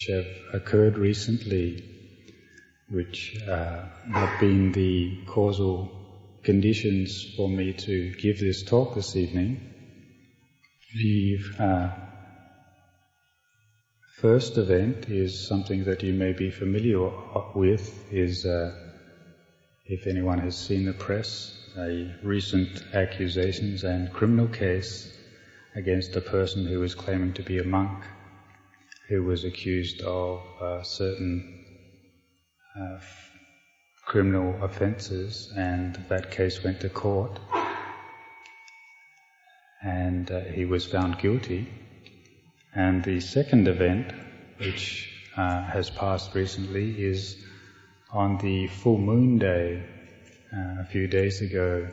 have occurred recently, which have been the causal conditions for me to give this talk this evening. The first event is something that you may be familiar with, is if anyone has seen the press, a recent accusations and criminal case against a person who was claiming to be a monk, who was accused of certain criminal offences, and that case went to court, and he was found guilty. And the second event, which has passed recently, is on the full moon day, a few days ago.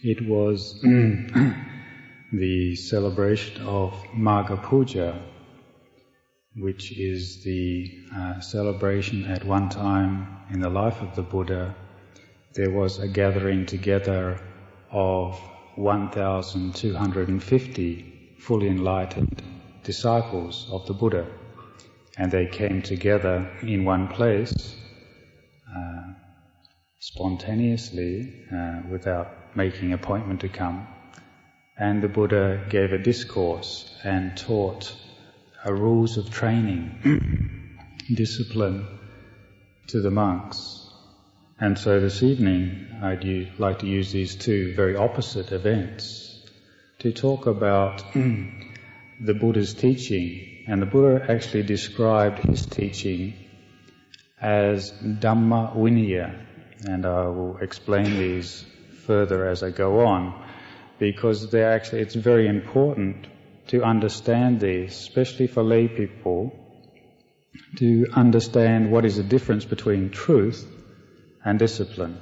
It was the celebration of Magha Puja, which is the celebration at one time in the life of the Buddha. There was a gathering together of 1,250 fully enlightened disciples of the Buddha, and they came together in one place spontaneously, without making appointment to come, and the Buddha gave a discourse and taught rules of training, discipline to the monks. And so this evening I'd like to use these two very opposite events to talk about the Buddha's teaching. And the Buddha actually described his teaching as Dhamma Vinaya, and I will explain these further as I go on, because it's very important to understand these, especially for lay people, to understand what is the difference between truth and discipline.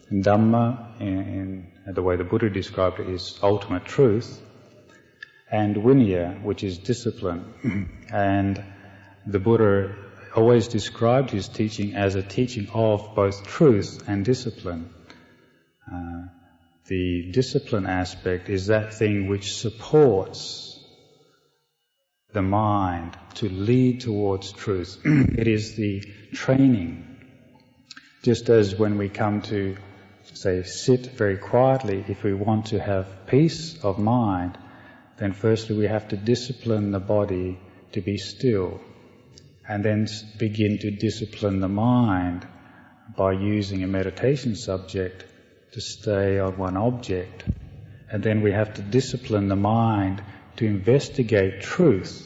And Dhamma, in the way the Buddha described it, is ultimate truth, and Vinaya, which is discipline. And the Buddha always described his teaching as a teaching of both truth and discipline. The discipline aspect is that thing which supports the mind to lead towards truth. It is the training. Just as when we come to, say, sit very quietly, if we want to have peace of mind, then firstly we have to discipline the body to be still, and then begin to discipline the mind by using a meditation subject to stay on one object. And then we have to discipline the mind to investigate truth,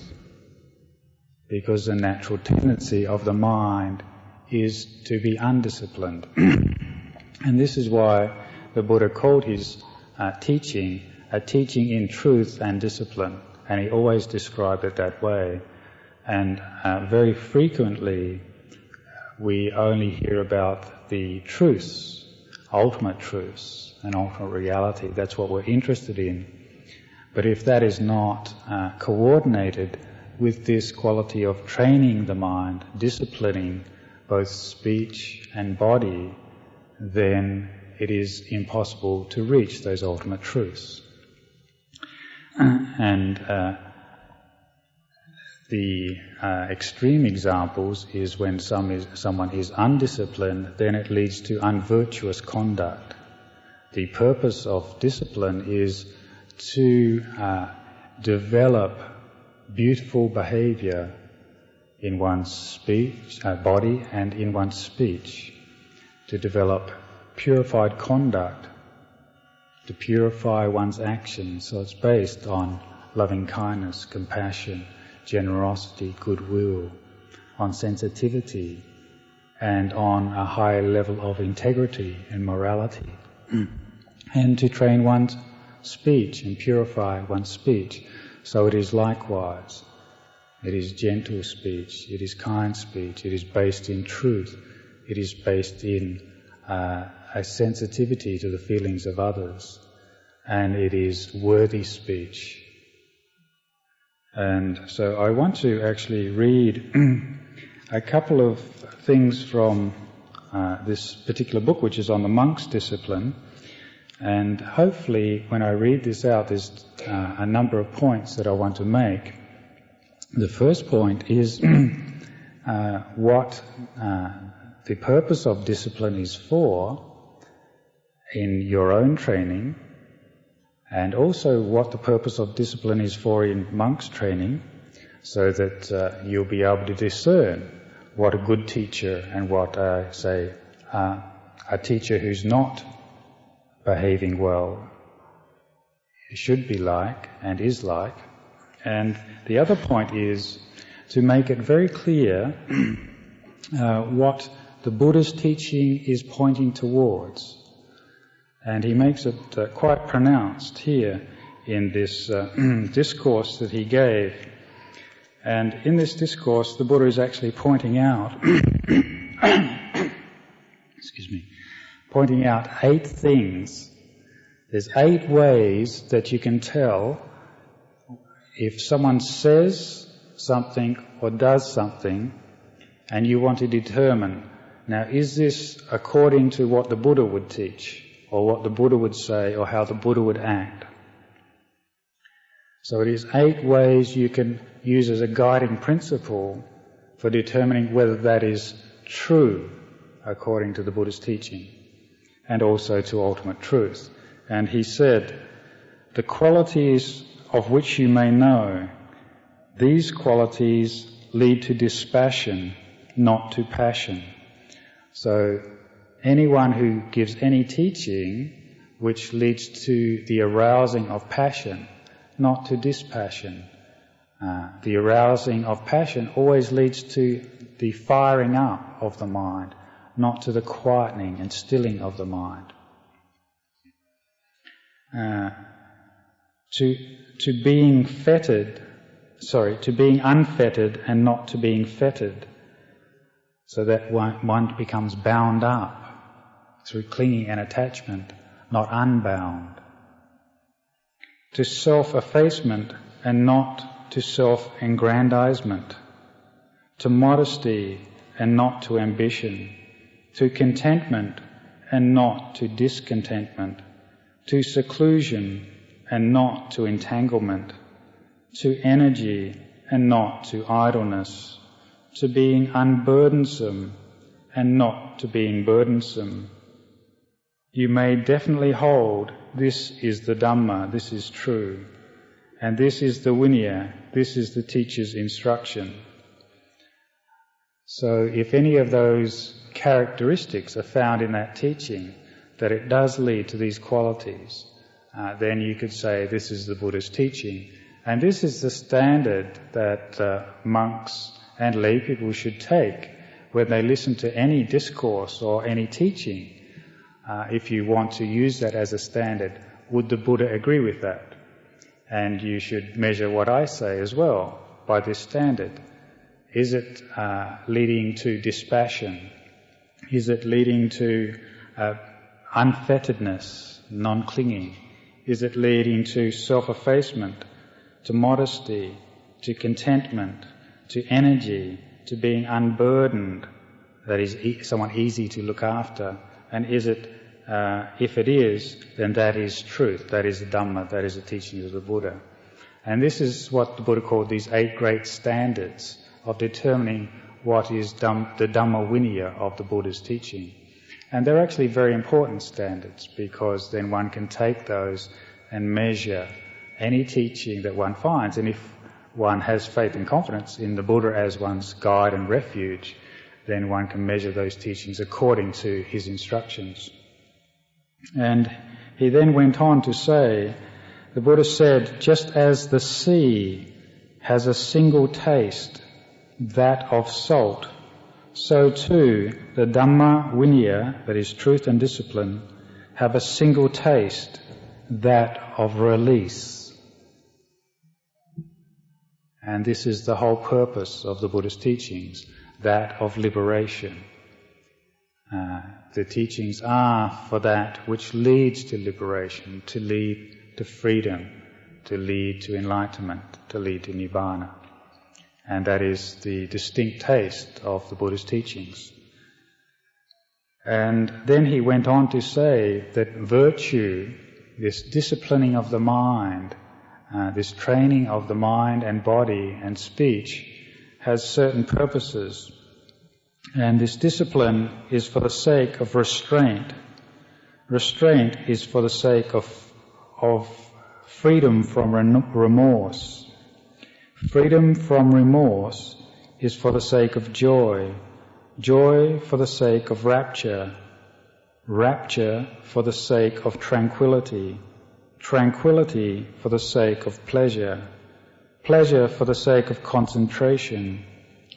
because the natural tendency of the mind is to be undisciplined. And this is why the Buddha called his teaching a teaching in truth and discipline, and he always described it that way. And very frequently we only hear about the truths, ultimate truths and ultimate reality. That's what we're interested in. But if that is not coordinated with this quality of training the mind, disciplining both speech and body, then it is impossible to reach those ultimate truths. And the extreme examples is when someone is undisciplined, then it leads to unvirtuous conduct. The purpose of discipline is to develop beautiful behavior in one's speech, body, and in one's speech, to develop purified conduct, to purify one's actions. So it's based on loving kindness, compassion, generosity, goodwill, on sensitivity, and on a high level of integrity and morality. And to train one's speech and purify one's speech. So it is likewise. It is gentle speech, it is kind speech, it is based in truth, it is based in a sensitivity to the feelings of others, and it is worthy speech. And so I want to actually read a couple of things from this particular book, which is on the monk's discipline. And hopefully when I read this out, there's a number of points that I want to make. The first point is what the purpose of discipline is for in your own training, and also what the purpose of discipline is for in monks' training, so that you'll be able to discern what a good teacher and what, say, a teacher who's not behaving well should be like and is like. And the other point is to make it very clear what the Buddha's teaching is pointing towards. And he makes it quite pronounced here in this discourse that he gave. And in this discourse, the Buddha is actually pointing out, pointing out 8 things. There's 8 ways that you can tell if someone says something or does something, and you want to determine, now, is this according to what the Buddha would teach, or what the Buddha would say, or how the Buddha would act? So it is 8 ways you can use as a guiding principle for determining whether that is true according to the Buddha's teaching, and also to ultimate truth. And he said, the qualities of which you may know, these qualities lead to dispassion, not to passion. So anyone who gives any teaching which leads to the arousing of passion, not to dispassion. The arousing of passion always leads to the firing up of the mind, not to the quietening and stilling of the mind. To being unfettered and not to being fettered, so that one becomes bound up through clinging and attachment, not unbound. To self-effacement and not to self-aggrandizement. To modesty and not to ambition. To contentment and not to discontentment. To seclusion and not to entanglement. To energy and not to idleness. To being unburdensome and not to being burdensome. You may definitely hold this is the Dhamma, this is true, and this is the Vinaya, this is the teacher's instruction. So if any of those characteristics are found in that teaching, that it does lead to these qualities, then you could say this is the Buddha's teaching. And this is the standard that monks and lay people should take when they listen to any discourse or any teaching. If you want to use that as a standard, would the Buddha agree with that? And you should measure what I say as well by this standard. Is it leading to dispassion? Is it leading to unfetteredness, non-clinging? Is it leading to self-effacement, to modesty, to contentment, to energy, to being unburdened, that is someone easy to look after? And is it, if it is, then that is truth, that is the Dhamma, that is the teaching of the Buddha. And this is what the Buddha called these 8 great standards of determining what is the Dhamma Vinaya of the Buddha's teaching. And they're actually very important standards, because then one can take those and measure any teaching that one finds. And if one has faith and confidence in the Buddha as one's guide and refuge, then one can measure those teachings according to his instructions. And he then went on to say, the Buddha said, just as the sea has a single taste, that of salt, so too the Dhamma Vinaya, that is truth and discipline, have a single taste, that of release. And this is the whole purpose of the Buddha's teachings, that of liberation. The teachings are for that which leads to liberation, to lead to freedom, to lead to enlightenment, to lead to nibbana. And that is the distinct taste of the Buddha's teachings. And then he went on to say that virtue, this disciplining of the mind, This training of the mind and body and speech has certain purposes. And this discipline is for the sake of restraint. Restraint is for the sake of freedom from remorse. Freedom from remorse is for the sake of joy. Joy for the sake of rapture. Rapture for the sake of tranquility. Tranquility for the sake of pleasure. Pleasure for the sake of concentration.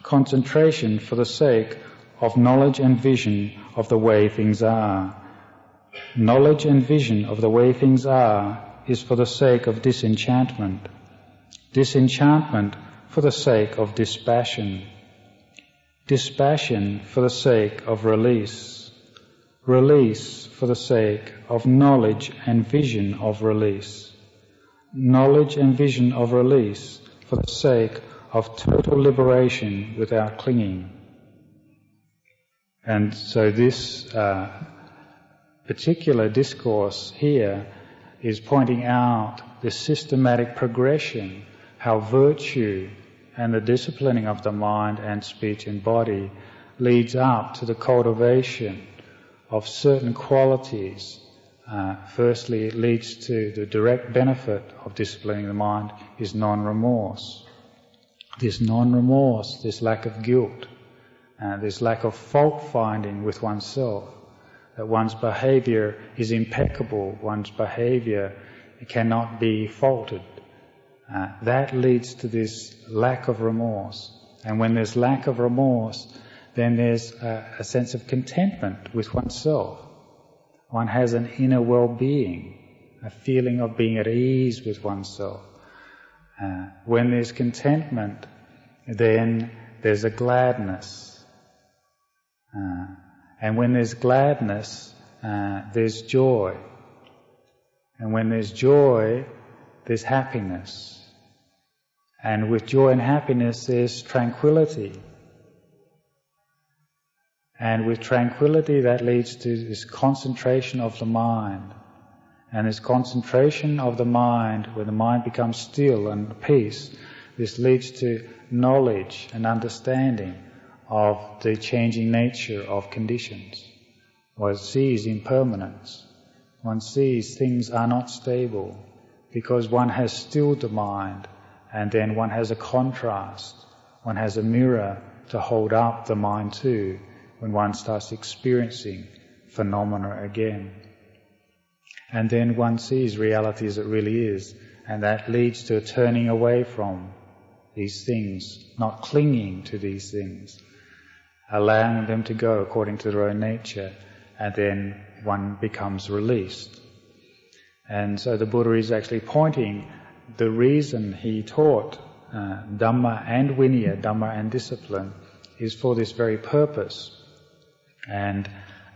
Concentration for the sake of knowledge and vision of the way things are. Knowledge and vision of the way things are is for the sake of disenchantment. Disenchantment for the sake of dispassion. Dispassion for the sake of release. Release for the sake of knowledge and vision of release. Knowledge and vision of release for the sake of total liberation without clinging. And so this particular discourse here is pointing out the systematic progression, how virtue and the disciplining of the mind and speech and body leads up to the cultivation of certain qualities. Firstly, it leads to the direct benefit of disciplining the mind is non-remorse. This non-remorse, this lack of guilt, this lack of fault-finding with oneself, that one's behaviour is impeccable, one's behaviour cannot be faulted. That leads to this lack of remorse. And when there's lack of remorse, then there's a sense of contentment with oneself. One has an inner well-being, a feeling of being at ease with oneself. When there's contentment, then there's a gladness. And when there's gladness, there's joy. And when there's joy, there's happiness. And with joy and happiness, there's tranquility. And with tranquility, that leads to this concentration of the mind. And this concentration of the mind, when the mind becomes still and at peace, this leads to knowledge and understanding of the changing nature of conditions. One sees impermanence. One sees things are not stable because one has stilled the mind, and then one has a contrast. One has a mirror to hold up the mind to when one starts experiencing phenomena again. And then one sees reality as it really is, and that leads to a turning away from these things, not clinging to these things, allowing them to go according to their own nature, and then one becomes released. And so the Buddha is actually pointing the reason he taught Dhamma and Vinaya, Dhamma and discipline, is for this very purpose. And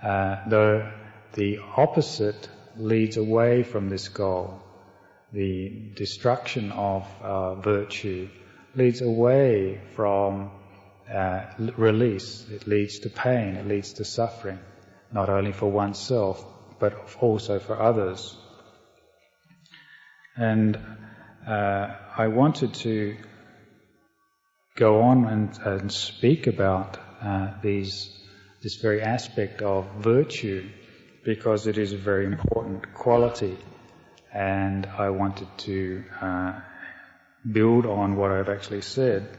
the opposite leads away from this goal. The destruction of virtue leads away from release. It leads to pain, it leads to suffering, not only for oneself, but also for others. And I wanted to go on and speak about this very aspect of virtue, because it is a very important quality, and I wanted to build on what I've actually said,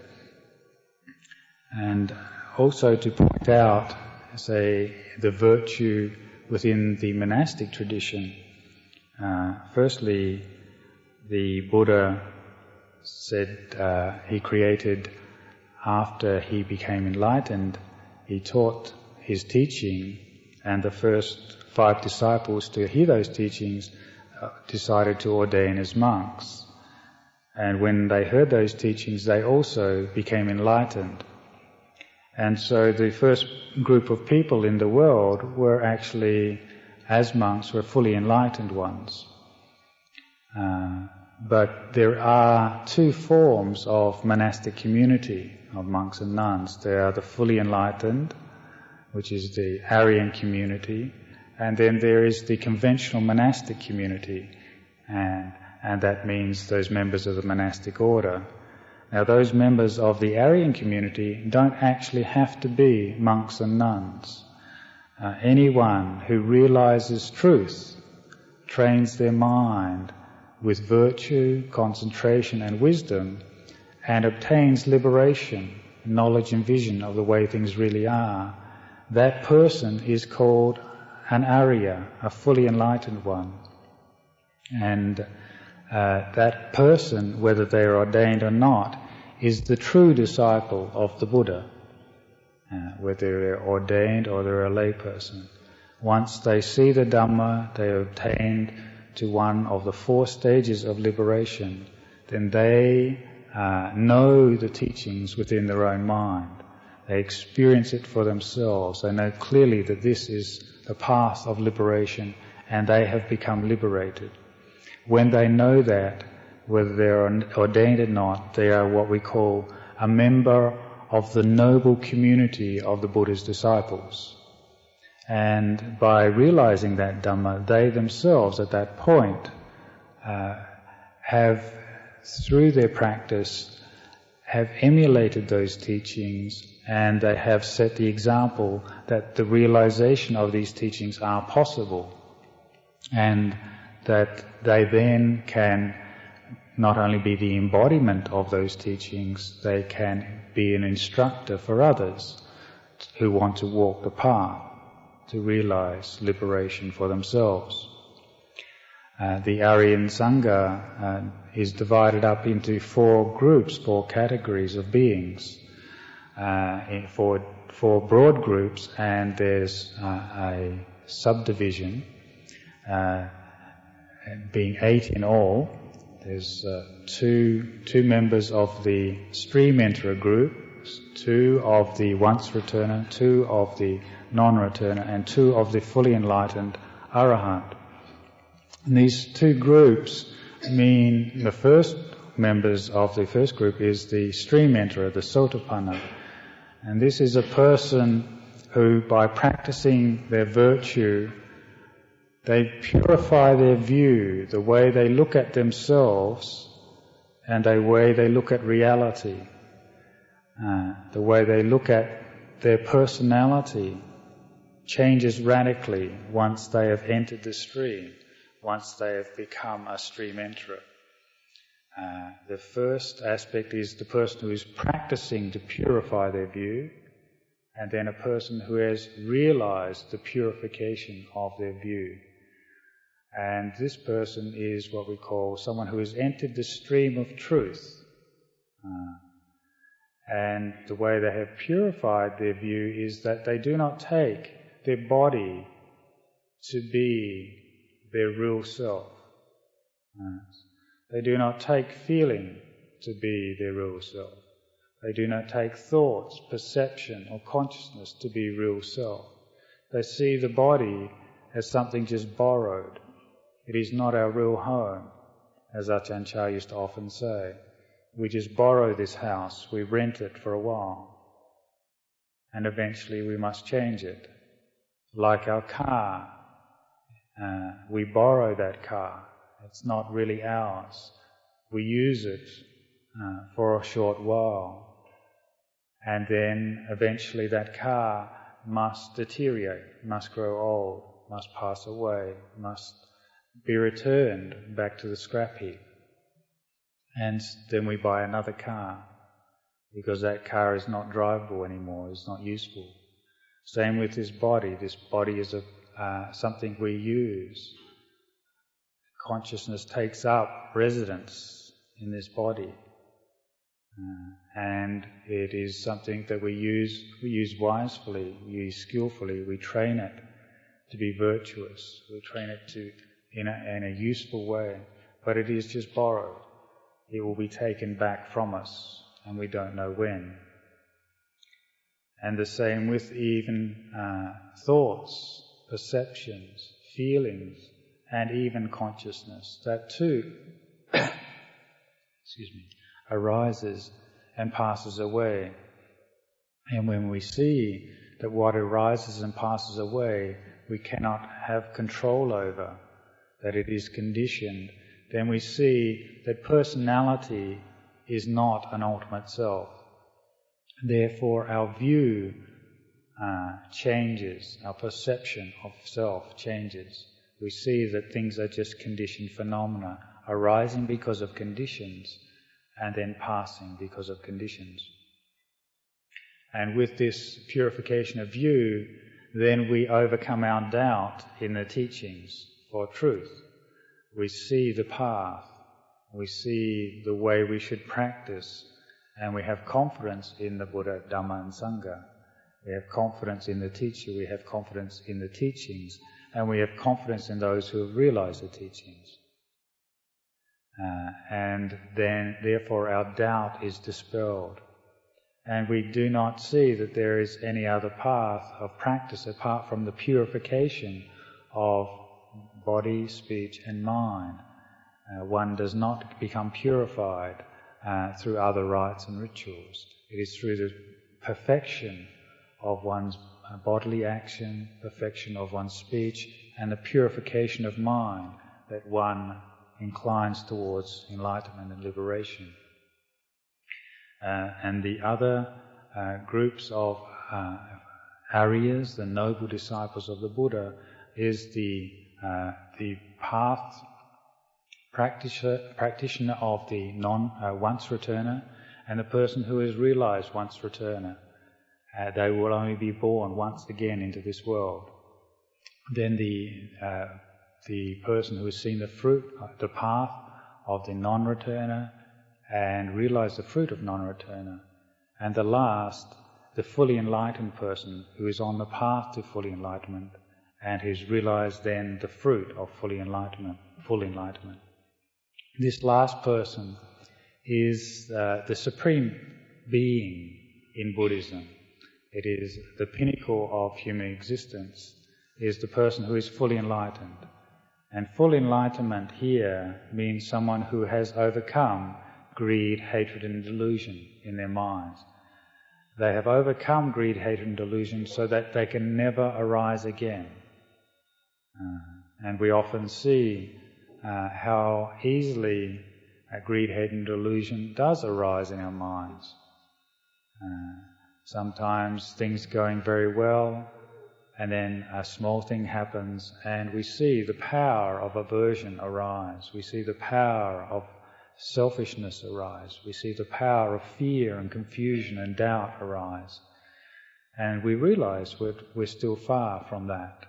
and also to point out, say, the virtue within the monastic tradition. Firstly, the Buddha said he created, after he became enlightened, he taught his teaching, and the first 5 disciples to hear those teachings decided to ordain as monks. And when they heard those teachings, they also became enlightened. And so the first group of people in the world were actually, as monks, were fully enlightened ones. But there are 2 forms of monastic community, of monks and nuns. There are the fully enlightened, which is the Aryan community, and then there is the conventional monastic community. And and that means those members of the monastic order. Now, those members of the Aryan community don't actually have to be monks and nuns. Anyone who realizes truth, trains their mind with virtue, concentration and wisdom, and obtains liberation, knowledge and vision of the way things really are, that person is called an Arya, a fully enlightened one. And that person, whether they are ordained or not, is the true disciple of the Buddha, whether they're ordained or they're a lay person. Once they see the Dhamma, they are attained to one of the 4 stages of liberation, then they know the teachings within their own mind. They experience it for themselves. They know clearly that this is the path of liberation, and they have become liberated. When they know that, whether they are ordained or not, they are what we call a member of the noble community of the Buddha's disciples. And by realizing that Dhamma, they themselves at that point have, through their practice, have emulated those teachings, and they have set the example that the realization of these teachings are possible, and that they then can not only be the embodiment of those teachings, they can be an instructor for others who want to walk the path, to realize liberation for themselves. The Aryan Sangha is divided up into 4 groups, 4 categories of beings, four broad groups, and there's a subdivision, being 8 in all. There's two members of the stream enterer group, 2 of the once returner, 2 of the non-returner, and 2 of the fully enlightened arahant. And these 2 groups mean the first members of the first group is the stream enterer, the sotapanna. And this is a person who, by practicing their virtue, they purify their view, the way they look at themselves and the way they look at reality, the way they look at their personality changes radically once they have entered the stream, once they have become a stream enterer. The first aspect is the person who is practicing to purify their view, and then a person who has realized the purification of their view. And this person is what we call someone who has entered the stream of truth. And the way they have purified their view is that they do not take their body to be their real self. They do not take feeling to be their real self. They do not take thoughts, perception or consciousness to be real self. They see the body as something just borrowed. It is not our real home, as Ajahn Chah used to often say. We just borrow this house, we rent it for a while, and eventually we must change it. Like our car, we borrow that car. It's not really ours. We use it for a short while, and then eventually that car must deteriorate, must grow old, must pass away, must be returned back to the scrap heap. And then we buy another car, because that car is not drivable anymore, it's not useful. Same with this body. This body is something we use. Consciousness takes up residence in this body, and it is something that we use wisely, we use skillfully. We train it to be virtuous, we train it in a useful way, but it is just borrowed. It will be taken back from us, and we don't know when. And the same with even thoughts, perceptions, feelings, and even consciousness. That too arises and passes away. And when we see that what arises and passes away we cannot have control over, that it is conditioned, then we see that personality is not an ultimate self. Therefore, our view changes, our perception of self changes. We see that things are just conditioned phenomena, arising because of conditions and then passing because of conditions. And with this purification of view, then we overcome our doubt in the teachings for truth. We see the path, we see the way we should practice, and we have confidence in the Buddha, Dhamma and Sangha. We have confidence in the teacher, we have confidence in the teachings, and we have confidence in those who have realized the teachings. And then, therefore, our doubt is dispelled. And we do not see that there is any other path of practice apart from the purification of body, speech and mind. One does not become purified through other rites and rituals. It is through the perfection of one's bodily action, perfection of one's speech, and the purification of mind that one inclines towards enlightenment and liberation. And the other groups of Aryas, the noble disciples of the Buddha, is the path practitioner of the once returner, and the person who is realized once returner. They will only be born once again into this world. Then the person who has seen the fruit, the path of the non-returner, and realize the fruit of non-returner. And the last, the fully enlightened person who is on the path to fully enlightenment and who's realized then the fruit of full enlightenment. This last person is the supreme being in Buddhism. It is the pinnacle of human existence, is the person who is fully enlightened. And full enlightenment here means someone who has overcome greed, hatred and delusion in their minds. They have overcome greed, hatred and delusion so that they can never arise again. And we often see how easily greed, hatred and delusion does arise in our minds. Sometimes things going very well, and then a small thing happens and we see the power of aversion arise. We see the power of selfishness arise. We see the power of fear and confusion and doubt arise. And we realize we're still far from that.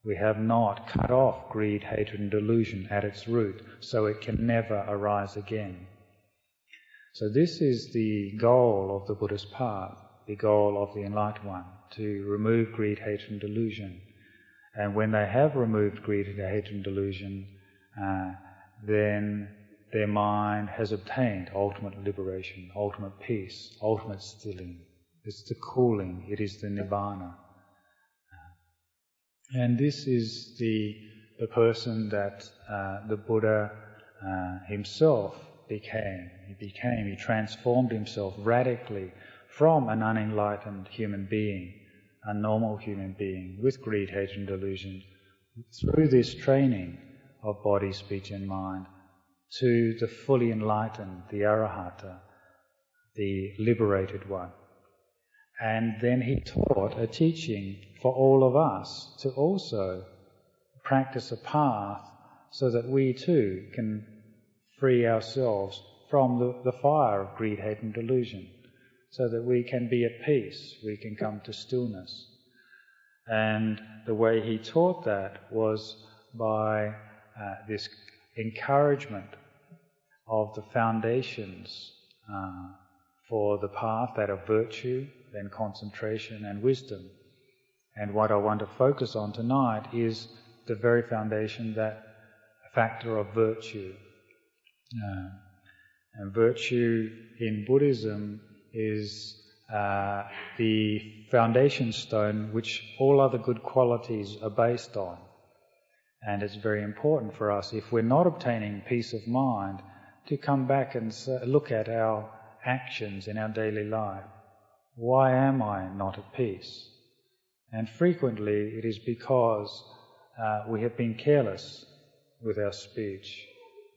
We have not cut off greed, hatred and delusion at its root, so it can never arise again. So this is the goal of the Buddhist path, the goal of the enlightened one, to remove greed, hatred and delusion. And when they have removed greed, hatred and delusion, then their mind has obtained ultimate liberation, ultimate peace, ultimate stilling. It's the cooling, it is the nibbana. And this is the person that the Buddha himself became. He transformed himself radically from an unenlightened human being, a normal human being with greed, hatred and delusion, through this training of body, speech and mind, to the fully enlightened, the arahata, the liberated one. And then he taught a teaching for all of us to also practice a path so that we too can free ourselves from the fire of greed, hate and delusion, so that we can be at peace, we can come to stillness. And the way he taught that was by this encouragement of the foundations for the path, that of virtue, then concentration and wisdom. And what I want to focus on tonight is the very foundation, that factor of virtue. And virtue in Buddhism is the foundation stone which all other good qualities are based on. And it's very important for us, if we're not obtaining peace of mind, to come back and look at our actions in our daily life. Why am I not at peace? And frequently it is because we have been careless with our speech.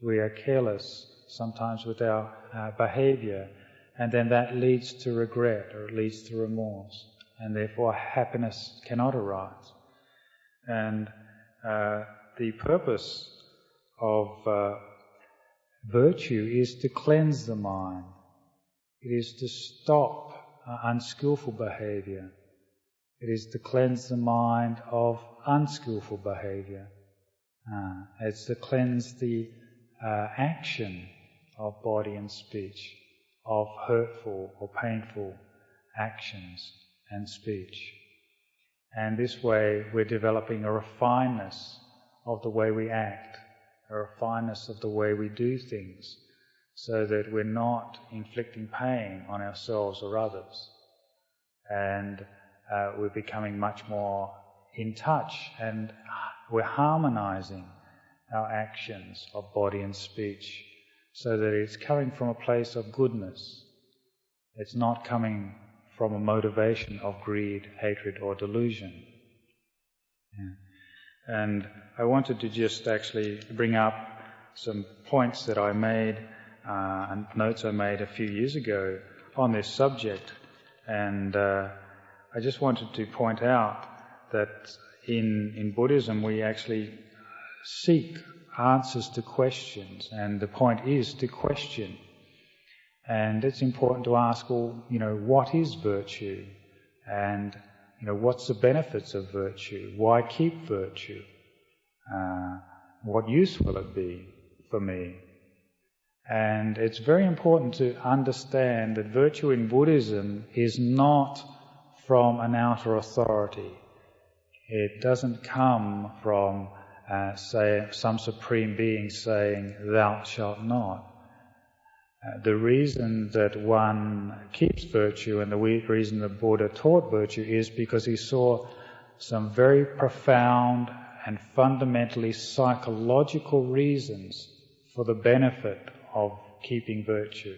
We are careless sometimes with our behaviour, and then that leads to regret, or it leads to remorse, and therefore happiness cannot arise. And the purpose of virtue is to cleanse the mind. It is to stop unskillful behaviour. It is to cleanse the mind of unskillful behaviour. It's to cleanse the action of body and speech, of hurtful or painful actions and speech. And this way we're developing a refinedness of the way we act, a refinedness of the way we do things, so that we're not inflicting pain on ourselves or others. And we're becoming much more in touch, and we're harmonizing our actions of body and speech so that it's coming from a place of goodness. It's not coming from a motivation of greed, hatred or delusion. Yeah. And I wanted to just actually bring up some points that I made and notes I made a few years ago on this subject. And I just wanted to point out that in Buddhism we actually seek answers to questions, and the point is to question. And it's important to ask, well, what is virtue? And, what's the benefits of virtue? Why keep virtue? What use will it be for me? And it's very important to understand that virtue in Buddhism is not from an outer authority. It doesn't come from, say, some supreme being saying, "Thou shalt not." The reason that one keeps virtue, and the reason the Buddha taught virtue, is because he saw some very profound and fundamentally psychological reasons for the benefit of keeping virtue.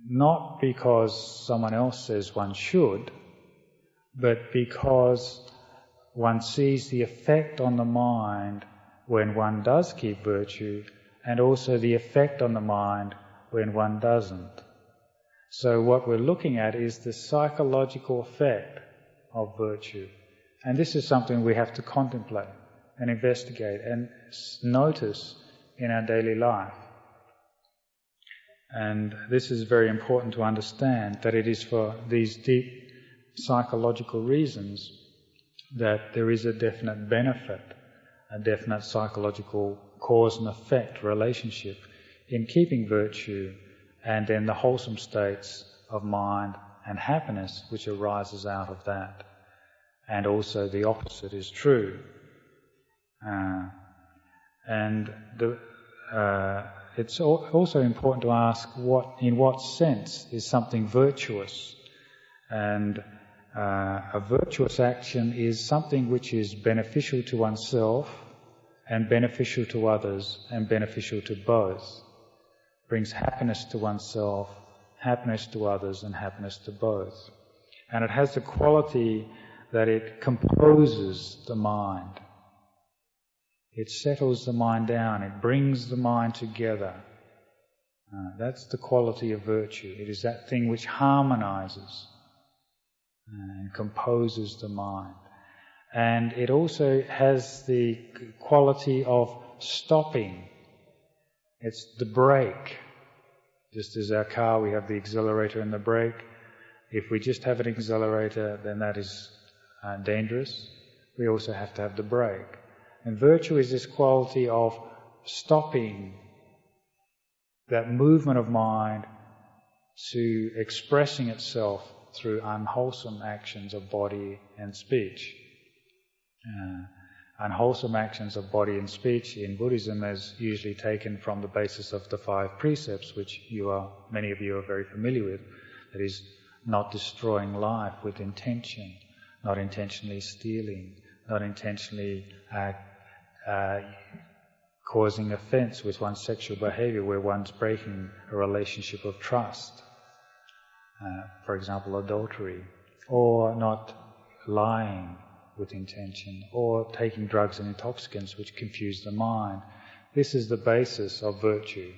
Not because someone else says one should, but because one sees the effect on the mind when one does keep virtue, and also the effect on the mind when one doesn't. So what we're looking at is the psychological effect of virtue. And this is something we have to contemplate and investigate and notice in our daily life. And this is very important to understand, that it is for these deep psychological reasons that there is a definite benefit, a definite psychological cause and effect relationship in keeping virtue, and then the wholesome states of mind and happiness which arises out of that. And also the opposite is true. It's also important to ask in what sense is something virtuous. And a virtuous action is something which is beneficial to oneself and beneficial to others and beneficial to both. Brings happiness to oneself, happiness to others and happiness to both. And it has the quality that it composes the mind. It settles the mind down, it brings the mind together. That's the quality of virtue. It is that thing which harmonizes and composes the mind. And it also has the quality of stopping. It's the brake. Just as our car, we have the accelerator and the brake. If we just have an accelerator, then that is dangerous. We also have to have the brake. And virtue is this quality of stopping that movement of mind to expressing itself through unwholesome actions of body and speech. Unwholesome actions of body and speech in Buddhism is usually taken from the basis of the 5 precepts, which many of you are very familiar with. That is, not destroying life with intention, not intentionally stealing, not intentionally causing offence with one's sexual behaviour where one's breaking a relationship of trust. For example, adultery, or not lying with intention, or taking drugs and intoxicants which confuse the mind. This is the basis of virtue.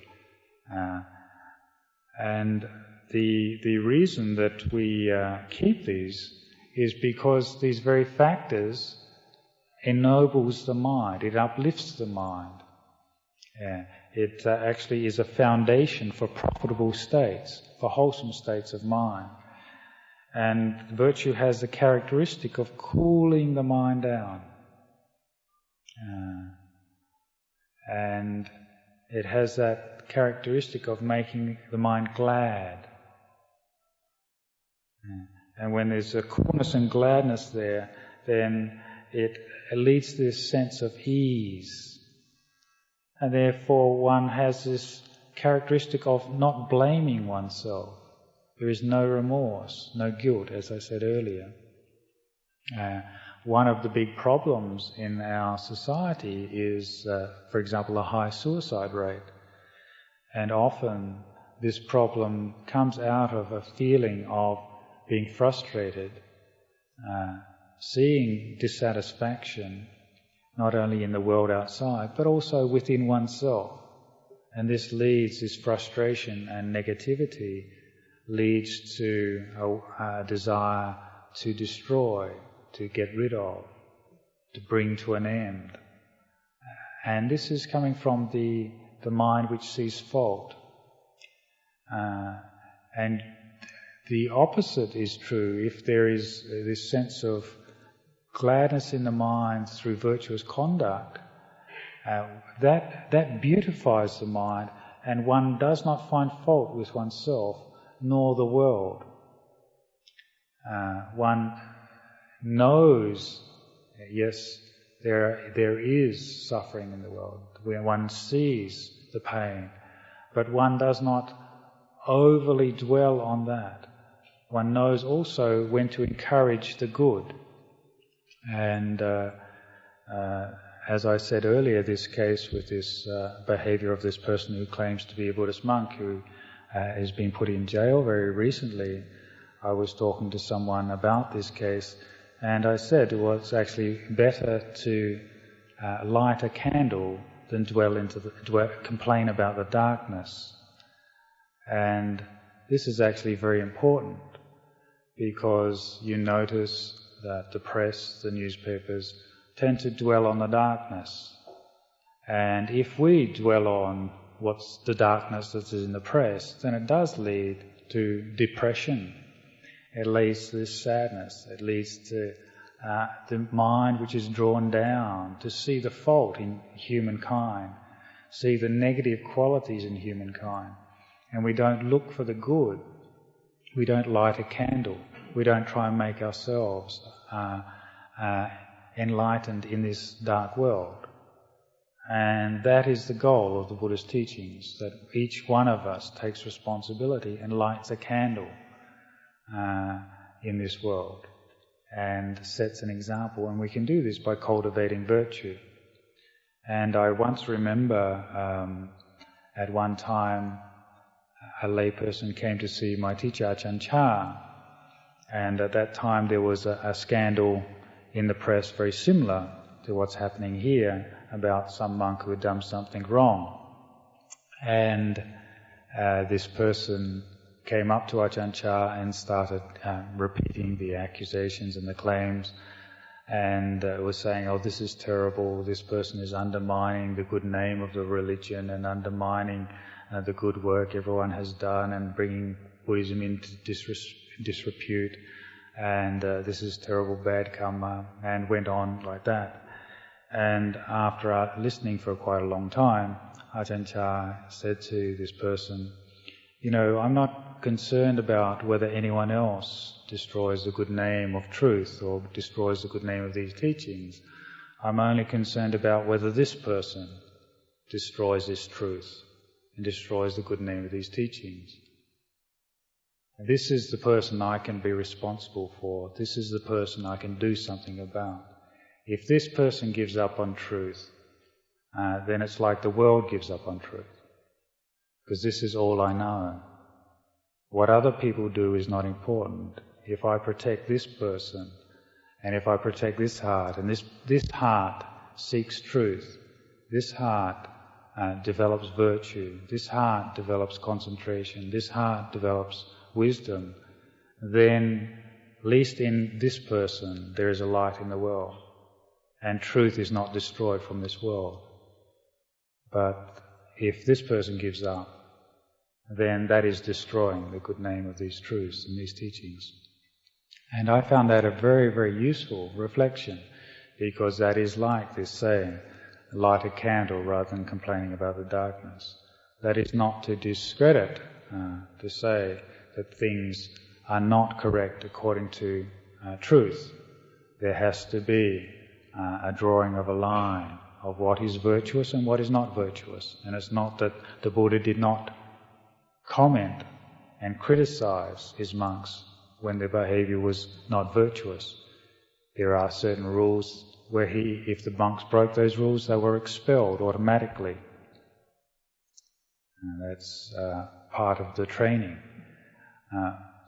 And the reason that we keep these is because these very factors ennobles the mind, it uplifts the mind. It actually is a foundation for profitable states, for wholesome states of mind. And virtue has the characteristic of cooling the mind down. And it has that characteristic of making the mind glad. And when there's a coolness and gladness there, then it leads to this sense of ease. And therefore one has this characteristic of not blaming oneself. There is no remorse, no guilt, as I said earlier. One of the big problems in our society is, for example, a high suicide rate. And often this problem comes out of a feeling of being frustrated, seeing dissatisfaction, not only in the world outside, but also within oneself. And this frustration and negativity leads to a desire to destroy, to get rid of, to bring to an end. And this is coming from the mind which sees fault. And the opposite is true. If there is this sense of gladness in the mind through virtuous conduct, that beautifies the mind, and one does not find fault with oneself nor the world. One knows, yes, there is suffering in the world, where one sees the pain, but one does not overly dwell on that. One knows also when to encourage the good. And as I said earlier, this case with this behaviour of this person who claims to be a Buddhist monk who has been put in jail very recently, I was talking to someone about this case, and I said, well, it's actually better to light a candle than complain about the darkness. And this is actually very important, because you notice that the press, the newspapers, tend to dwell on the darkness. And if we dwell on what's the darkness that is in the press, then it does lead to depression. It leads to this sadness. It leads to the mind which is drawn down to see the fault in humankind, see the negative qualities in humankind. And we don't look for the good. We don't light a candle. We don't try and make ourselves enlightened in this dark world. And that is the goal of the Buddhist teachings, that each one of us takes responsibility and lights a candle in this world and sets an example. And we can do this by cultivating virtue. And I once remember at one time a layperson came to see my teacher Ajahn Chah, and at that time there was a scandal in the press very similar to what's happening here about some monk who had done something wrong. And this person came up to Ajahn Chah and started repeating the accusations and the claims, and was saying, oh, this is terrible, this person is undermining the good name of the religion and undermining the good work everyone has done and bringing Buddhism into disrepute, and this is terrible bad karma, and went on like that. And after listening for quite a long time, Ajahn Chah said to this person, you know, I'm not concerned about whether anyone else destroys the good name of truth or destroys the good name of these teachings. I'm only concerned about whether this person destroys this truth and destroys the good name of these teachings. This is the person I can be responsible for. This is the person I can do something about. If this person gives up on truth, then it's like the world gives up on truth, because this is all I know. What other people do is not important. If I protect this person, and if I protect this heart, and this heart seeks truth, this heart develops virtue, this heart develops concentration, this heart develops wisdom, then at least in this person there is a light in the world, and truth is not destroyed from this world. But if this person gives up, then that is destroying the good name of these truths and these teachings. And I found that a very, very useful reflection, because that is like this saying, light a candle rather than complaining about the darkness. That is not to discredit, to say that things are not correct according to truth. There has to be a drawing of a line of what is virtuous and what is not virtuous. And it's not that the Buddha did not comment and criticize his monks when their behavior was not virtuous. There are certain rules where if the monks broke those rules, they were expelled automatically. And that's part of the training.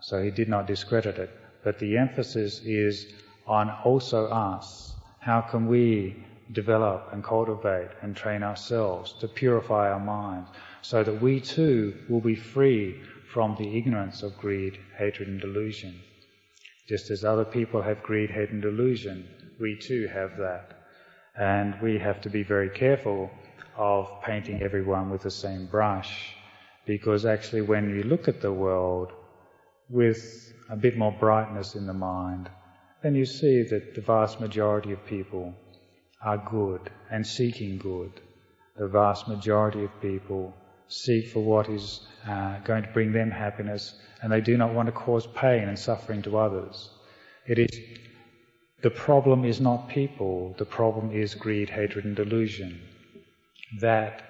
So he did not discredit it. But the emphasis is on also us. How can we develop and cultivate and train ourselves to purify our minds so that we too will be free from the ignorance of greed, hatred and delusion. Just as other people have greed, hate and delusion, we too have that. And we have to be very careful of painting everyone with the same brush, because actually when you look at the world with a bit more brightness in the mind, then you see that the vast majority of people are good and seeking good. The vast majority of people seek for what is going to bring them happiness, and they do not want to cause pain and suffering to others. The problem is not people, the problem is greed, hatred and delusion. That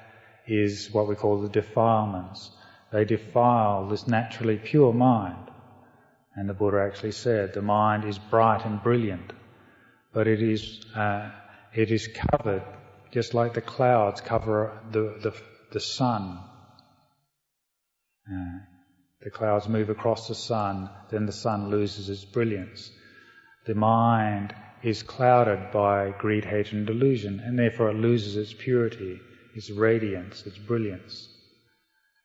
is what we call the defilements. They defile this naturally pure mind. And the Buddha actually said the mind is bright and brilliant, but it is covered just like the clouds cover the sun. The clouds move across the sun, then the sun loses its brilliance. The mind is clouded by greed, hate and delusion, and therefore it loses its purity, its radiance, its brilliance.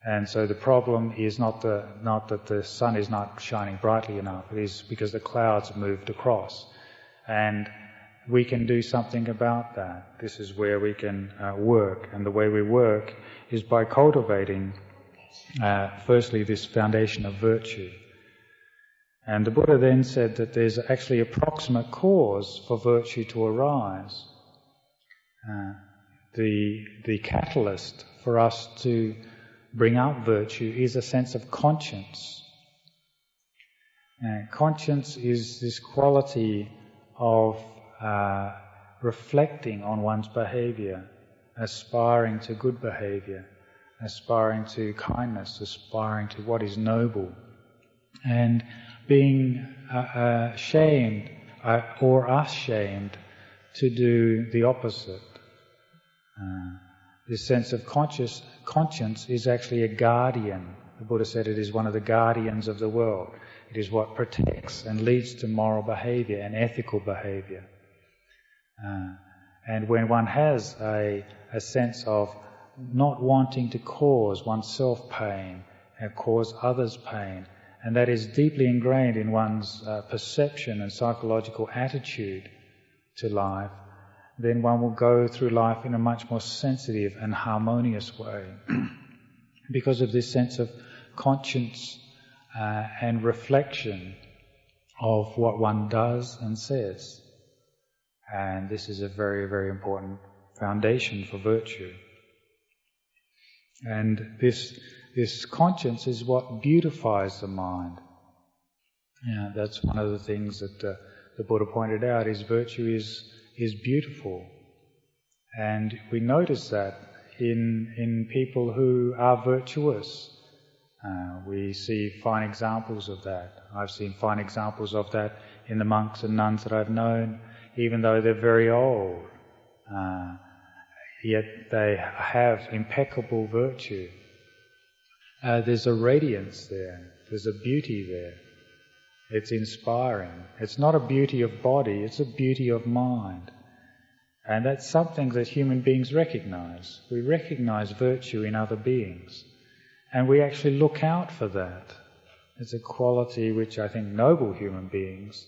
And so the problem is not that the sun is not shining brightly enough, it is because the clouds have moved across. And we can do something about that. This is where we can work, and the way we work is by cultivating firstly this foundation of virtue. And the Buddha then said that there's actually a proximate cause for virtue to arise. The catalyst for us to bring out virtue is a sense of conscience. Conscience is this quality of reflecting on one's behavior, aspiring to good behavior, aspiring to kindness, aspiring to what is noble, and being ashamed or ashamed to do the opposite. This sense of conscience is actually a guardian. The Buddha said it is one of the guardians of the world. It is what protects and leads to moral behavior and ethical behavior. And when one has a sense of not wanting to cause oneself pain and cause others pain, and that is deeply ingrained in one's perception and psychological attitude to life, then one will go through life in a much more sensitive and harmonious way because of this sense of conscience and reflection of what one does and says. And this is a very, very important foundation for virtue. And this conscience is what beautifies the mind. That's one of the things that the Buddha pointed out, is virtue is beautiful. And we notice that in people who are virtuous. We see fine examples of that. I've seen fine examples of that in the monks and nuns that I've known, even though they're very old. Yet they have impeccable virtue. There's a radiance there. There's a beauty there. It's inspiring. It's not a beauty of body, it's a beauty of mind. And that's something that human beings recognize. We recognize virtue in other beings. And we actually look out for that. It's a quality which I think noble human beings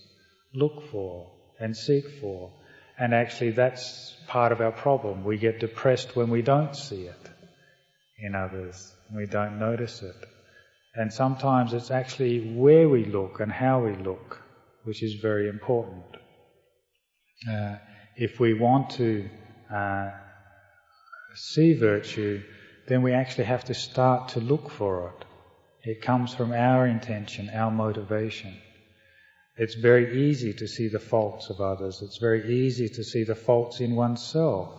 look for and seek for. And actually that's part of our problem. We get depressed when we don't see it in others. We don't notice it. And sometimes it's actually where we look and how we look, which is very important. If we want to see virtue, then we actually have to start to look for it. It comes from our intention, our motivation. It's very easy to see the faults of others. It's very easy to see the faults in oneself.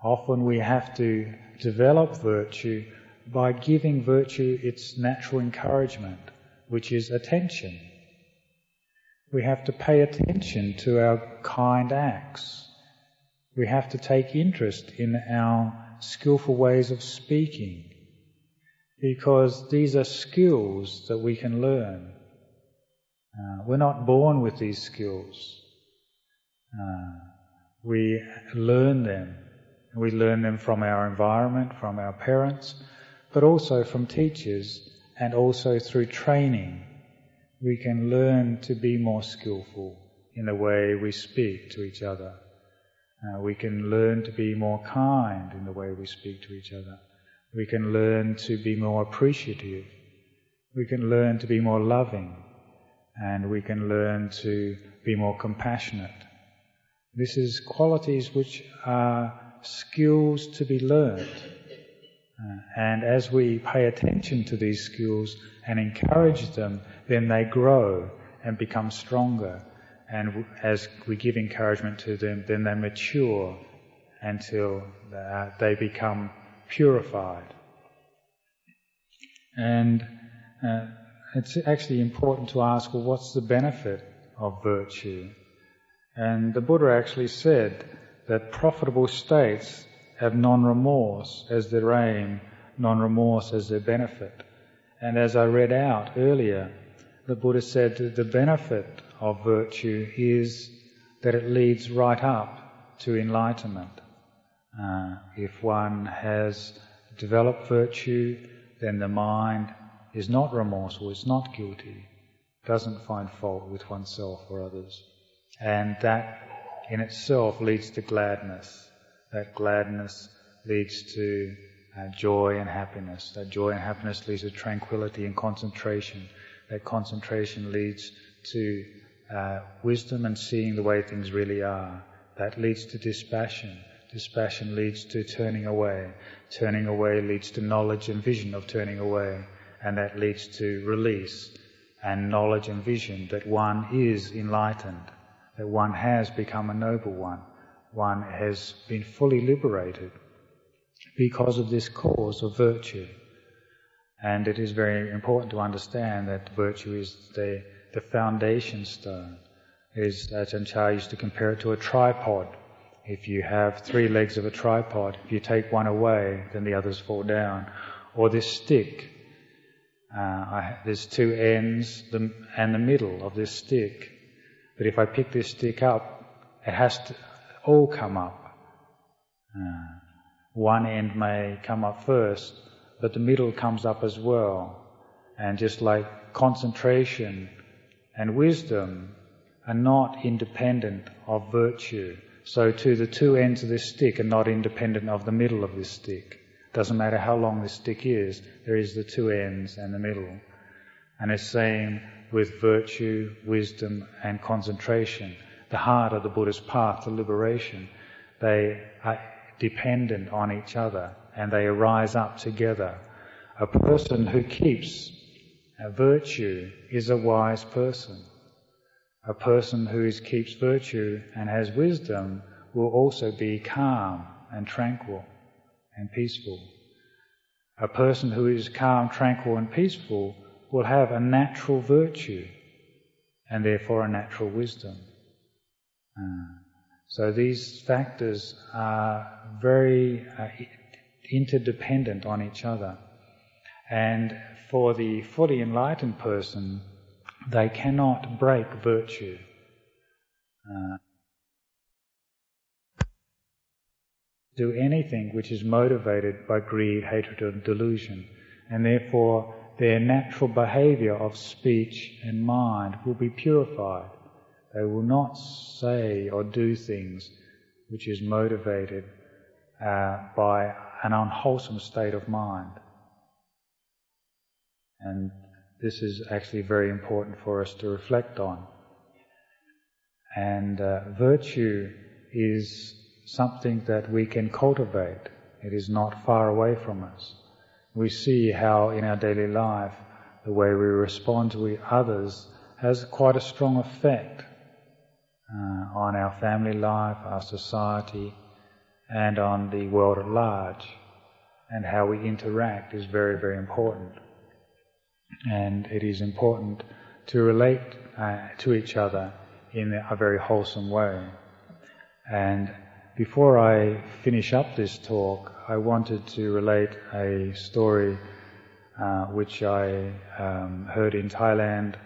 Often we have to develop virtue by giving virtue its natural encouragement, which is attention. We have to pay attention to our kind acts. We have to take interest in our skillful ways of speaking, because these are skills that we can learn. We're not born with these skills. We learn them. We learn them from our environment, from our parents, but also from teachers, and also through training. We can learn to be more skillful in the way we speak to each other. We can learn to be more kind in the way we speak to each other. We can learn to be more appreciative. We can learn to be more loving. And we can learn to be more compassionate. This is qualities which are skills to be learned. And as we pay attention to these skills and encourage them, then they grow and become stronger. And as we give encouragement to them, then they mature until they become purified. And it's actually important to ask, well, what's the benefit of virtue? And the Buddha actually said that profitable states have non-remorse as their aim, non-remorse as their benefit. And as I read out earlier, the Buddha said that the benefit of virtue is that it leads right up to enlightenment. If one has developed virtue, then the mind is not remorseful, it's not guilty, doesn't find fault with oneself or others. And that in itself leads to gladness. That gladness leads to joy and happiness. That joy and happiness leads to tranquility and concentration. That concentration leads to wisdom and seeing the way things really are. That leads to dispassion. Dispassion leads to turning away. Turning away leads to knowledge and vision of turning away. And that leads to release and knowledge and vision that one is enlightened, that one has become a noble one. One has been fully liberated because of this cause of virtue. And it is very important to understand that virtue is the foundation stone. As Ajahn Chah used to compare it to a tripod. If you have 3 legs of a tripod, if you take one away, then the others fall down. Or this stick. There's 2 ends and the middle of this stick. But if I pick this stick up, it has to all come up. One end may come up first, but the middle comes up as well. And just like concentration and wisdom are not independent of virtue, so too the 2 ends of this stick are not independent of the middle of this stick. Doesn't matter how long this stick is, there is the 2 ends and the middle. And it's same with virtue, wisdom and concentration. The heart of the Buddha's path to liberation. They are dependent on each other and they arise up together. A person who keeps virtue is a wise person. A person who keeps virtue and has wisdom will also be calm and tranquil and peaceful. A person who is calm, tranquil and peaceful will have a natural virtue and therefore a natural wisdom. So these factors are very interdependent on each other. And for the fully enlightened person, they cannot break virtue. do anything which is motivated by greed, hatred or delusion, and therefore their natural behaviour of speech and mind will be purified. They will not say or do things which is motivated by an unwholesome state of mind. And this is actually very important for us to reflect on. And virtue is something that we can cultivate. It is not far away from us. We see how in our daily life the way we respond to others has quite a strong effect on our family life, our society, and on the world at large. And how we interact is very, very important. And it is important to relate to each other in a very wholesome way. And before I finish up this talk, I wanted to relate a story which I heard in Thailand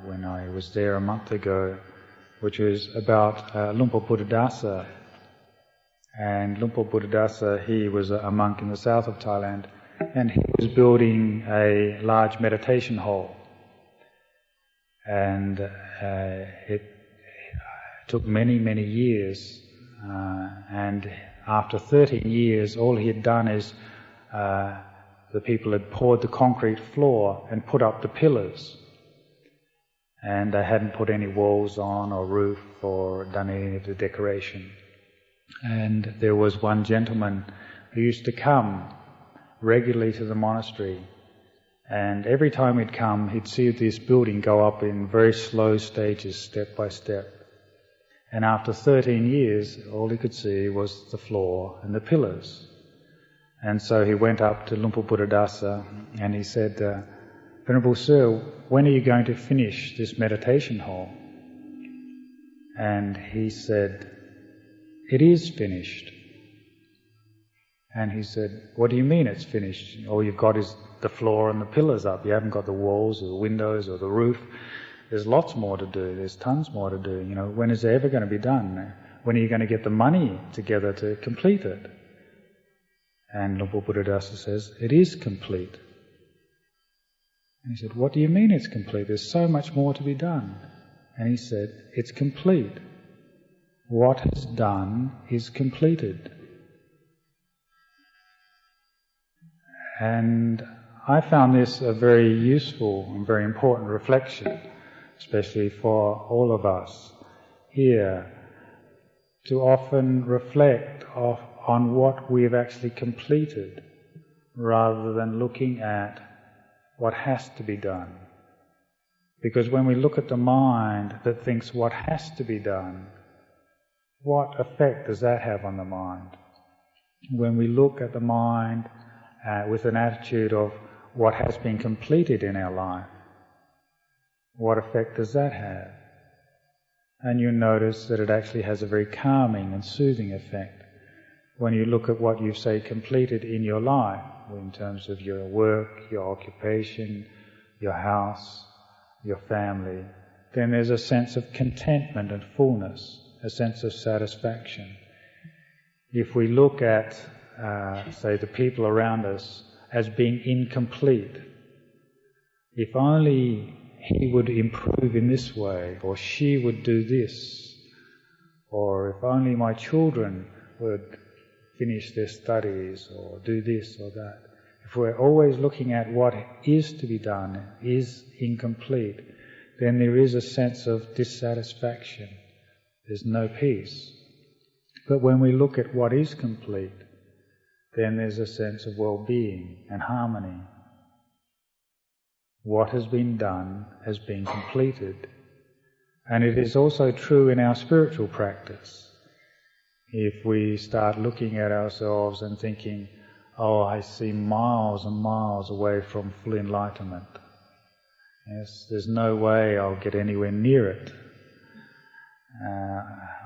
when I was there a month ago, which was about Lumpur Buddhadasa. And Lumpur Buddhadasa, he was a monk in the south of Thailand, and he was building a large meditation hall. And it took many, many years. And after 13 years, all he had done is the people had poured the concrete floor and put up the pillars. And they hadn't put any walls on or roof or done any of the decoration. And there was one gentleman who used to come regularly to the monastery, and every time he'd come, he'd see this building go up in very slow stages, step by step. And after 13 years, all he could see was the floor and the pillars. And so he went up to Lumpur Buddhadasa and he said, "Venerable Sir, when are you going to finish this meditation hall?" And he said, "It is finished." And he said, "What do you mean it's finished? All you've got is the floor and the pillars up. You haven't got the walls or the windows or the roof. There's lots more to do. There's tons more to do. When is it ever going to be done? When are you going to get the money together to complete it?" And Lumpur Buddhadasa says, "It is complete." And he said, "What do you mean it's complete? There's so much more to be done." And he said, "It's complete. What is done is completed." And I found this a very useful and very important reflection, especially for all of us here, to often reflect on what we've actually completed rather than looking at what has to be done. Because when we look at the mind that thinks what has to be done, what effect does that have on the mind? When we look at the mind with an attitude of what has been completed in our life, what effect does that have? And you notice that it actually has a very calming and soothing effect. When you look at what you've, say, completed in your life, in terms of your work, your occupation, your house, your family, then there's a sense of contentment and fullness, a sense of satisfaction. If we look at, say, the people around us as being incomplete, if only he would improve in this way, or she would do this, or if only my children would finish their studies, or do this or that. If we're always looking at what is to be done, is incomplete, then there is a sense of dissatisfaction. There's no peace. But when we look at what is complete, then there's a sense of well-being and harmony. What has been done has been completed. And it is also true in our spiritual practice. If we start looking at ourselves and thinking, "Oh, I seem miles and miles away from full enlightenment. Yes, there's no way I'll get anywhere near it.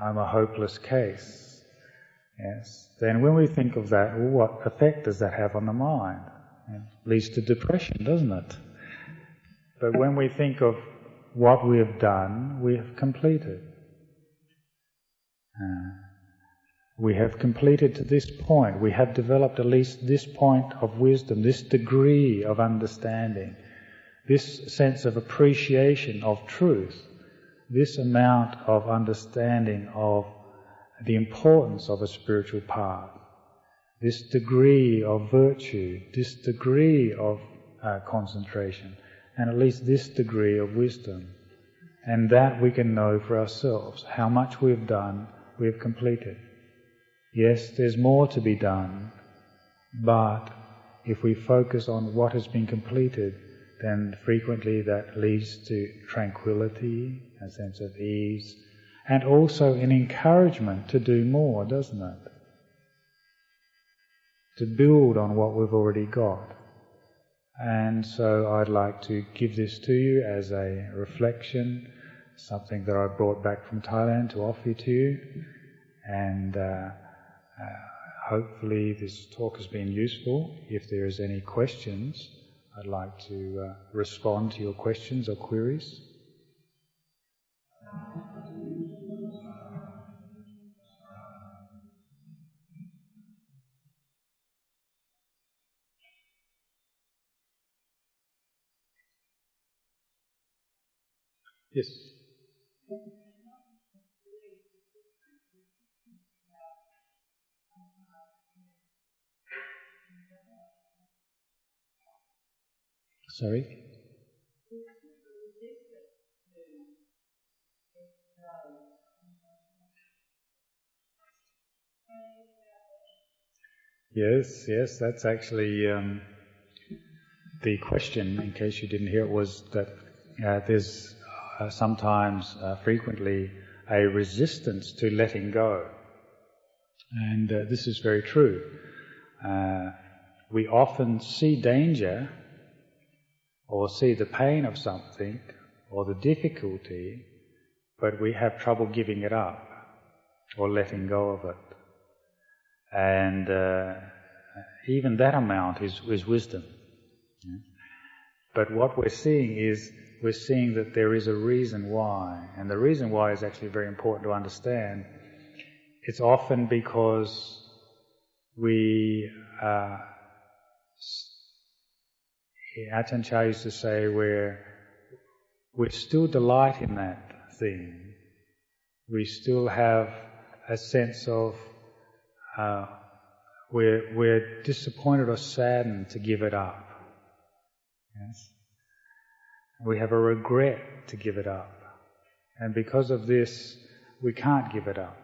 I'm a hopeless case." Yes. Then when we think of that, well, what effect does that have on the mind? It leads to depression, doesn't it? But when we think of what we have done, we have completed. We have completed to this point. We have developed at least this point of wisdom, this degree of understanding, this sense of appreciation of truth, this amount of understanding of the importance of a spiritual path, this degree of virtue, this degree of concentration, and at least this degree of wisdom. And that we can know for ourselves, how much we've done, we've completed. Yes, there's more to be done, but if we focus on what has been completed, then frequently that leads to tranquility, a sense of ease, and also an encouragement to do more, doesn't it? To build on what we've already got. And so I'd like to give this to you as a reflection, something that I brought back from Thailand to offer to you, and hopefully this talk has been useful. If there is any questions, I'd like to respond to your questions or queries. Yes. Sorry? Yes, that's actually the question, in case you didn't hear it, was that there's sometimes, frequently, a resistance to letting go. And this is very true. We often see danger or see the pain of something or the difficulty, but we have trouble giving it up or letting go of it. And even that amount is wisdom. Yeah? But what we're seeing is, we're seeing that there is a reason why, and the reason why is actually very important to understand. It's often because we, Ajahn Chah used to say, we still delight in that thing. We still have a sense of we're disappointed or saddened to give it up. Yes? We have a regret to give it up. And because of this, we can't give it up.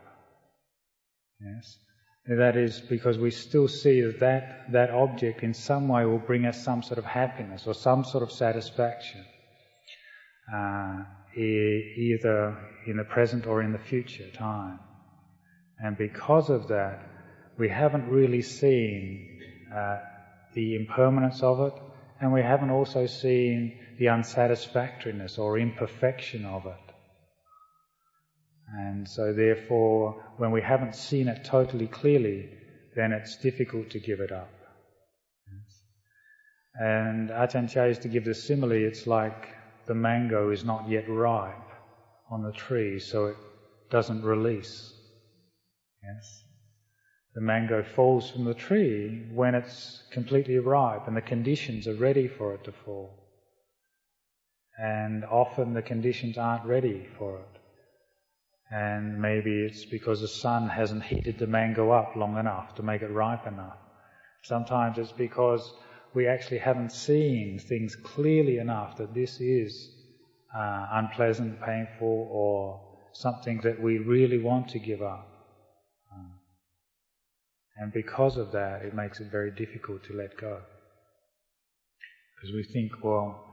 Yes? And that is because we still see that object in some way will bring us some sort of happiness or some sort of satisfaction, either in the present or in the future time. And because of that, we haven't really seen the impermanence of it, and we haven't also seen the unsatisfactoriness or imperfection of it. And so therefore, when we haven't seen it totally clearly, then it's difficult to give it up. Yes. And Ajahn Chah used to give the simile, it's like the mango is not yet ripe on the tree, so it doesn't release. Yes. The mango falls from the tree when it's completely ripe and the conditions are ready for it to fall. And often the conditions aren't ready for it. And maybe it's because the sun hasn't heated the mango up long enough to make it ripe enough. Sometimes it's because we actually haven't seen things clearly enough that this is unpleasant, painful, or something that we really want to give up. And because of that, it makes it very difficult to let go. Because we think,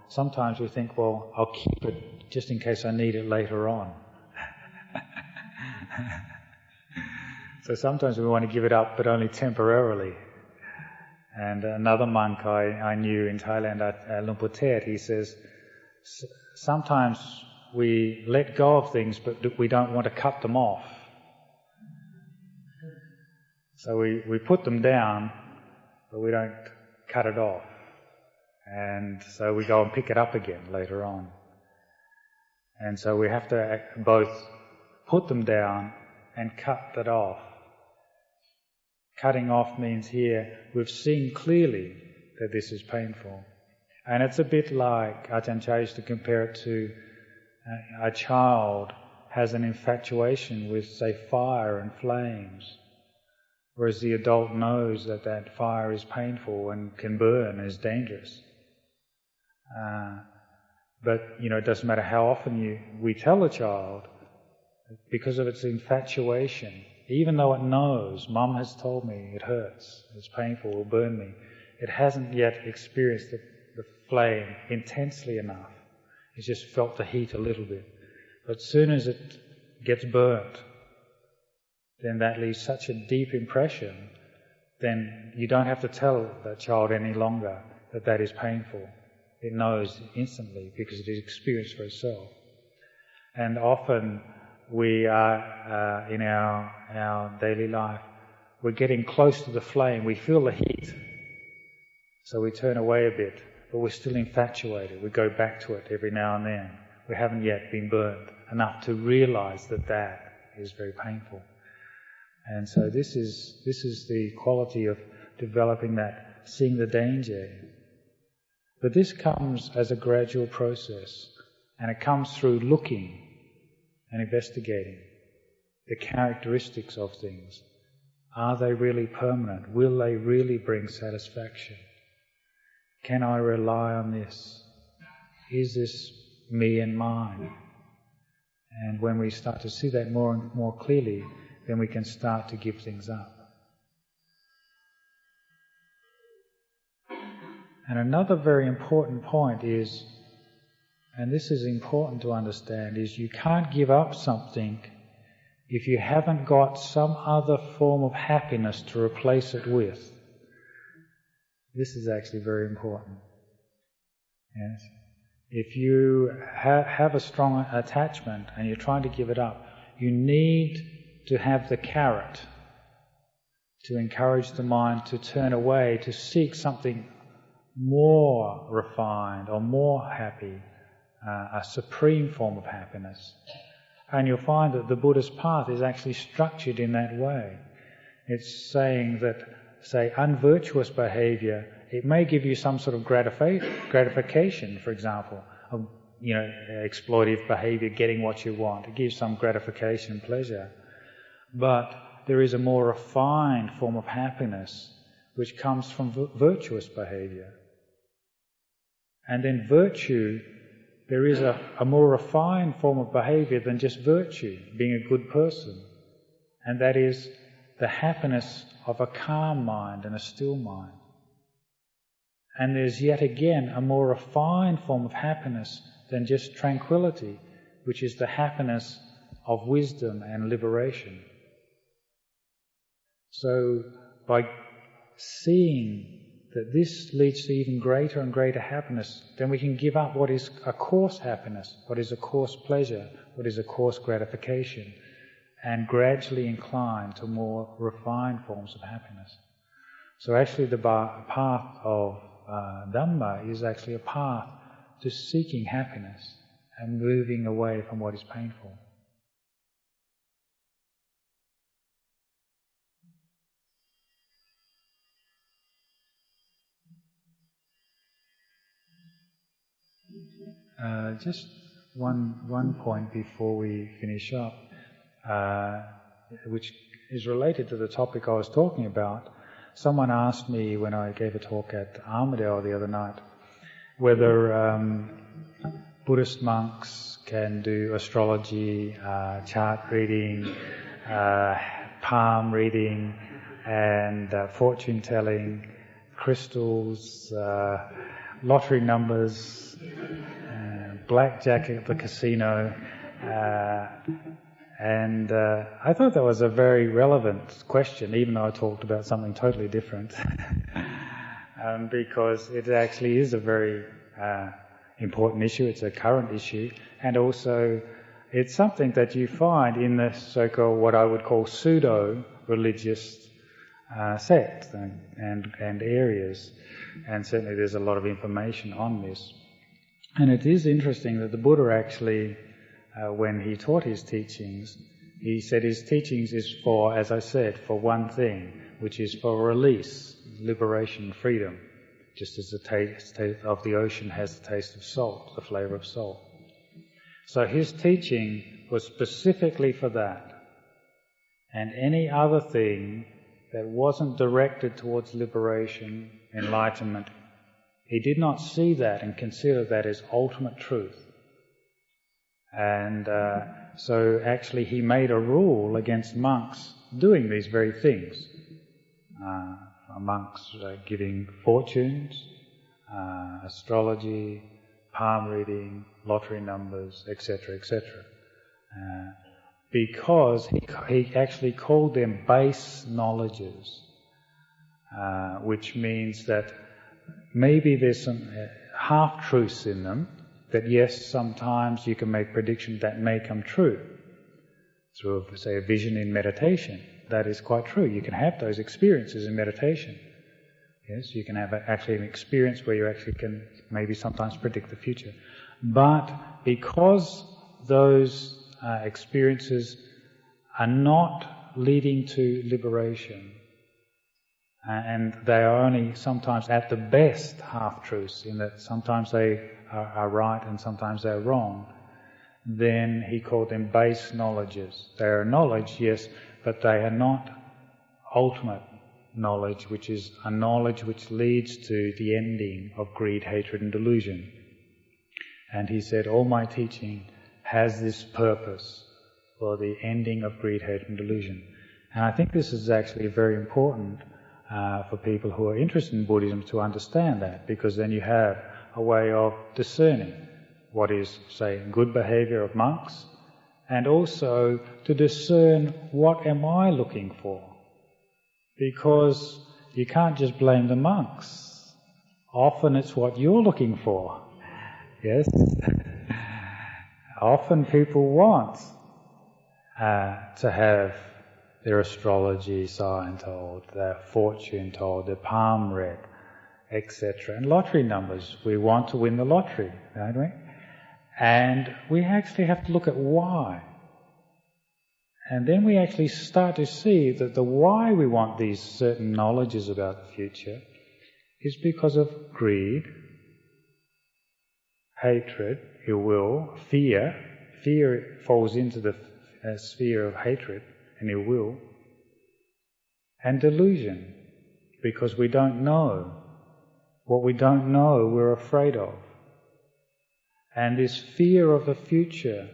sometimes we think, I'll keep it just in case I need it later on. So sometimes we want to give it up, but only temporarily. And another monk I knew in Thailand, Luang Por Tet, he says, sometimes we let go of things, but we don't want to cut them off. So we put them down, but we don't cut it off. And so we go and pick it up again later on. And so we have to both put them down and cut that off Cutting off means here we've seen clearly that this is painful. And it's a bit like, Ajahn Chah used to compare it to a child has an infatuation with, say, fire and flames, whereas the adult knows that that fire is painful and can burn and is dangerous. But, it doesn't matter how often we tell a child, because of its infatuation, even though it knows, Mum has told me it hurts, it's painful, it will burn me, it hasn't yet experienced the flame intensely enough. It's just felt the heat a little bit. But as soon as it gets burnt, then that leaves such a deep impression, then you don't have to tell that child any longer that that is painful. It knows instantly because it is experienced for itself. And often we are, in our daily life, we're getting close to the flame, we feel the heat, so we turn away a bit, but we're still infatuated. We go back to it every now and then. We haven't yet been burned enough to realize that that is very painful. And so this is the quality of developing that, seeing the danger. But this comes as a gradual process, and it comes through looking and investigating the characteristics of things. Are they really permanent? Will they really bring satisfaction? Can I rely on this? Is this me and mine? And when we start to see that more and more clearly, then we can start to give things up. And another very important point is, and this is important to understand, is you can't give up something if you haven't got some other form of happiness to replace it with. This is actually very important. Yes. If you have a strong attachment and you're trying to give it up, you need to have the carrot to encourage the mind to turn away, to seek something more refined or more happy, a supreme form of happiness. And you'll find that the Buddha's path is actually structured in that way. It's saying that, say, unvirtuous behaviour, it may give you some sort of gratification, for example, of, exploitive behaviour, getting what you want. It gives some gratification and pleasure. But there is a more refined form of happiness which comes from virtuous behaviour. And then virtue, there is a more refined form of behaviour than just virtue, being a good person. And that is the happiness of a calm mind and a still mind. And there's yet again a more refined form of happiness than just tranquility, which is the happiness of wisdom and liberation. So by seeing that this leads to even greater and greater happiness, then we can give up what is a coarse happiness, what is a coarse pleasure, what is a coarse gratification, and gradually incline to more refined forms of happiness. So actually the path of Dhamma is actually a path to seeking happiness and moving away from what is painful. Just one point before we finish up, which is related to the topic I was talking about. Someone asked me when I gave a talk at Armadale the other night whether Buddhist monks can do astrology, chart reading, palm reading, and fortune telling, crystals, lottery numbers, blackjack at the casino, and I thought that was a very relevant question, even though I talked about something totally different, because it actually is a very important issue. It's a current issue, and also it's something that you find in the so-called, what I would call pseudo-religious sects and areas, and certainly there's a lot of information on this. And it is interesting that the Buddha actually, when he taught his teachings, he said his teachings is for, as I said, for one thing, which is for release, liberation, freedom, just as the taste of the ocean has the taste of salt, the flavour of salt. So his teaching was specifically for that. And any other thing that wasn't directed towards liberation, enlightenment, he did not see that and consider that as ultimate truth. And so actually he made a rule against monks doing these very things. Monks giving fortunes, astrology, palm reading, lottery numbers, etc., etc. Because he actually called them base knowledges, which means that maybe there's some half-truths in them, that yes, sometimes you can make predictions that may come true. Through, say, a vision in meditation, that is quite true. You can have those experiences in meditation. Yes, you can have actually an experience where you actually can maybe sometimes predict the future. But because those experiences are not leading to liberation, and they are only sometimes at the best half-truths, in that sometimes they are right and sometimes they're wrong, then he called them base knowledges. They are knowledge, yes, but they are not ultimate knowledge, which is a knowledge which leads to the ending of greed, hatred and delusion. And he said, all my teaching has this purpose for the ending of greed, hatred and delusion. And I think this is actually very important for people who are interested in Buddhism to understand that, because then you have a way of discerning what is, say, good behaviour of monks, and also to discern what am I looking for. Because you can't just blame the monks. Often it's what you're looking for. Yes? Often people want to have their astrology sign told, their fortune told, their palm read, etc. And lottery numbers. We want to win the lottery, don't we? And we actually have to look at why. And then we actually start to see that the why we want these certain knowledges about the future is because of greed, hatred, ill will, fear. Fear falls into the sphere of hatred and ill will. And delusion, because we don't know. What we don't know, we're afraid of. And this fear of the future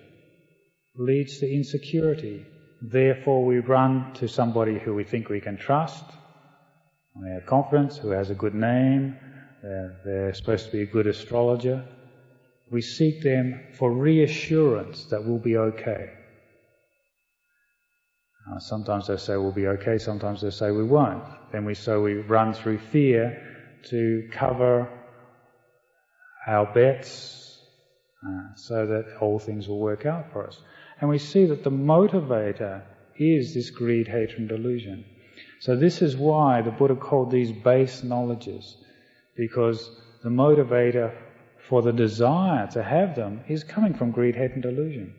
leads to insecurity. Therefore we run to somebody who we think we can trust, we have confidence, who has a good name, they're supposed to be a good astrologer. We seek them for reassurance that we'll be okay. Sometimes they say we'll be okay, sometimes they say we won't. Then we run through fear to cover our bets, so that all things will work out for us. And we see that the motivator is this greed, hatred and delusion. So this is why the Buddha called these base knowledges, because the motivator for the desire to have them is coming from greed, hatred and delusion.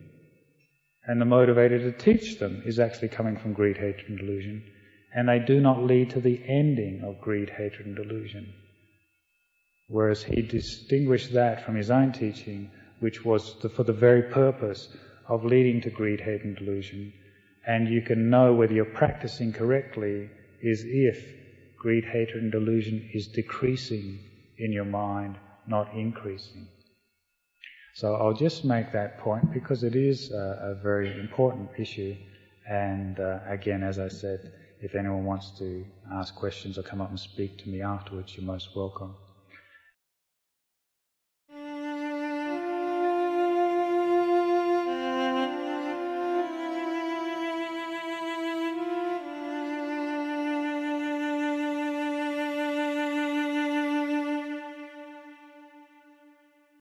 And the motivator to teach them is actually coming from greed, hatred and delusion. And they do not lead to the ending of greed, hatred and delusion. Whereas he distinguished that from his own teaching, which was for the very purpose of leading to greed, hate and delusion. And you can know whether you're practicing correctly is if greed, hatred and delusion is decreasing in your mind, not increasing. So I'll just make that point because it is a very important issue. And again, as I said, if anyone wants to ask questions or come up and speak to me afterwards, you're most welcome.